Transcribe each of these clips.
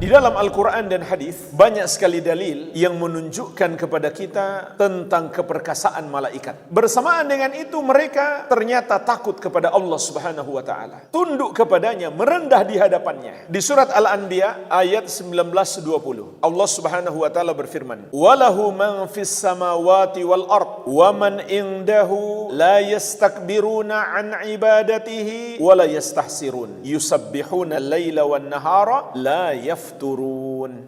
Di dalam Al-Quran dan hadis banyak sekali dalil yang menunjukkan kepada kita tentang keperkasaan malaikat. Bersamaan dengan itu mereka ternyata takut kepada Allah Subhanahu wa taala. Tunduk kepadanya, merendah di hadapannya. Di surat Al-Anbiya ayat 19-20. Allah Subhanahu wa taala berfirman, "Walahu man fis samawati wal ard wa man indahu la yastakbiruna an ibadatihi wa la yastahsirun. Yusabbihuna al-laila wan nahara la yafturun."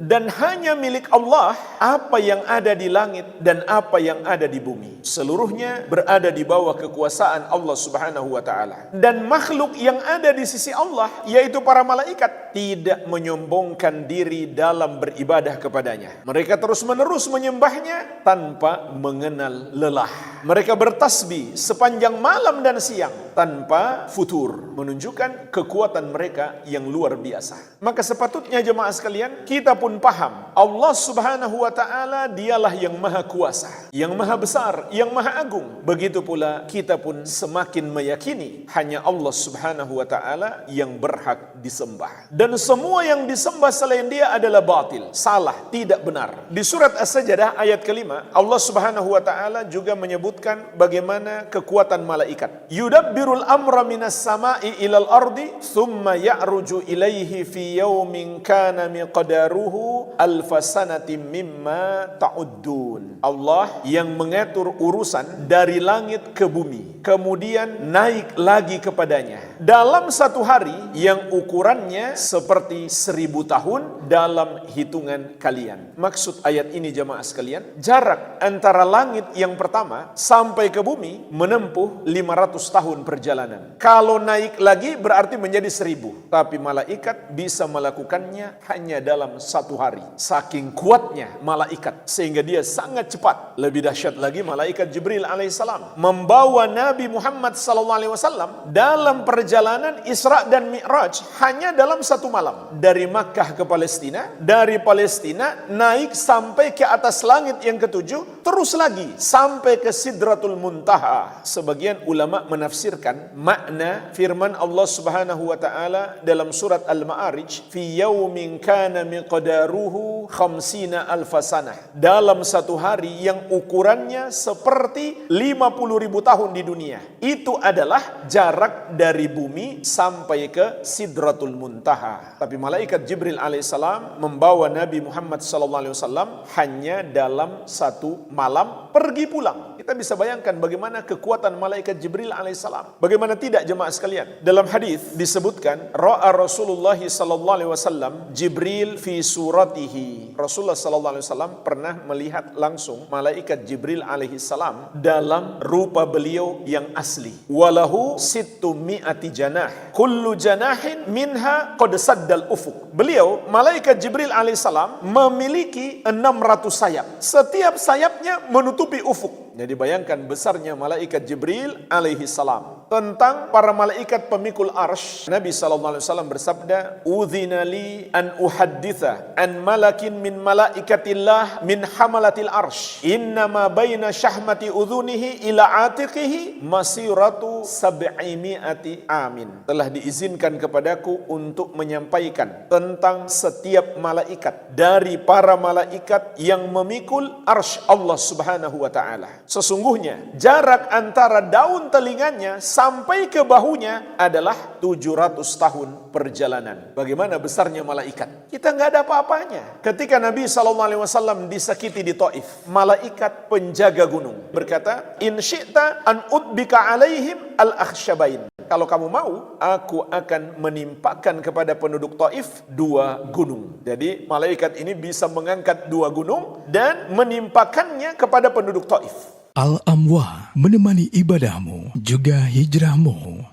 Dan hanya milik Allah apa yang ada di langit dan apa yang ada di bumi. Seluruhnya berada di bawah kekuasaan Allah Subhanahu wa taala. Dan makhluk yang ada di sisi Allah, yaitu para malaikat, tidak menyombongkan diri dalam beribadah kepadanya. Mereka terus-menerus menyembahnya tanpa mengenal lelah. Mereka bertasbih sepanjang malam dan siang tanpa futur, menunjukkan kekuatan mereka yang luar biasa. Maka sepatutnya jemaah sekalian, kita pun paham Allah Subhanahu wa taala dialah yang maha kuasa, yang maha besar, yang maha agung. Begitu pula kita pun semakin meyakini hanya Allah Subhanahu wa taala yang berhak disembah. Dan semua yang disembah selain dia adalah batil, salah, tidak benar. Di surat As-Sajdah ayat kelima, Allah Subhanahu wa taala juga menyebutkan bagaimana kekuatan malaikat. Yudabbirul amra minas sama'i ilal ardi thumma ya'ruju ilaihi fi yaumin kana miqdaruhu alfasanatin mimma ta'uddun. Allah yang mengatur urusan dari langit ke bumi, kemudian naik lagi kepadanya dalam satu hari yang ukurannya seperti 1000 tahun dalam hitungan kalian. Maksud ayat ini jemaah sekalian, jarak antara langit yang pertama sampai ke bumi menempuh 500 tahun perjalanan. Kalau naik lagi berarti menjadi 1000. Tapi malaikat bisa melakukannya hanya dalam satu hari. Saking kuatnya malaikat, sehingga dia sangat cepat. Lebih dahsyat lagi malaikat Jibril alaihissalam membawa Nabi Muhammad SAW dalam perjalanan Isra dan Mi'raj hanya dalam satu malam. Dari Makkah ke Palestina, dari Palestina naik sampai ke atas langit yang ketujuh, terus lagi sampai ke Sidratul Muntaha. Sebagian ulama menafsirkan makna firman Allah Subhanahu wa taala dalam surat Al-Ma'arij, fi yaumin kana miqdaruhu khamsina alfasanah. Dalam satu hari yang ukurannya seperti 50.000 tahun di dunia. Itu adalah jarak dari bumi sampai ke Sidratul Muntaha. Tapi malaikat Jibril alaihissalam membawa Nabi Muhammad SAW hanya dalam satu malam pergi pulang. Kita bisa bayangkan bagaimana kekuatan malaikat Jibril alaihissalam. Bagaimana tidak jemaah sekalian? Dalam hadis disebutkan, ra'a Rasulullah SAW Jibril fi suratihi. Rasulullah SAW pernah melihat langsung malaikat Jibril alaihissalam dalam rupa beliau yang asli. Walahu sittu mi'ati janah. Kullu janahin minha qad saddal ufuk. Beliau, malaikat Jibril alaihissalam, memiliki 600 sayap. Setiap sayapnya menutupi ufuk. Jadi bayangkan besarnya malaikat Jibril alaihissalam. Tentang para malaikat pemikul arsy, Nabi SAW bersabda, "Udzina li an uhadditha an malakin min malaikatillah min hamalatil arsy. Innama baina syahmati udhunihi ila atiqihi masiratu 700 amin." Telah diizinkan kepadaku untuk menyampaikan tentang setiap malaikat dari para malaikat yang memikul arsy Allah Subhanahu wa taala. Sesungguhnya jarak antara daun telinganya sampai ke bahunya adalah 700 tahun perjalanan. Bagaimana besarnya malaikat? Kita nggak ada apa-apanya. Ketika Nabi SAW disakiti di Taif, malaikat penjaga gunung berkata, "In syi'ta an udbika alaihim al-akhsyabain." Kalau kamu mau, aku akan menimpakan kepada penduduk Taif 2 gunung. Jadi malaikat ini bisa mengangkat 2 gunung dan menimpakannya kepada penduduk Taif. Al-Amwa menemani ibadahmu juga hijrahmu.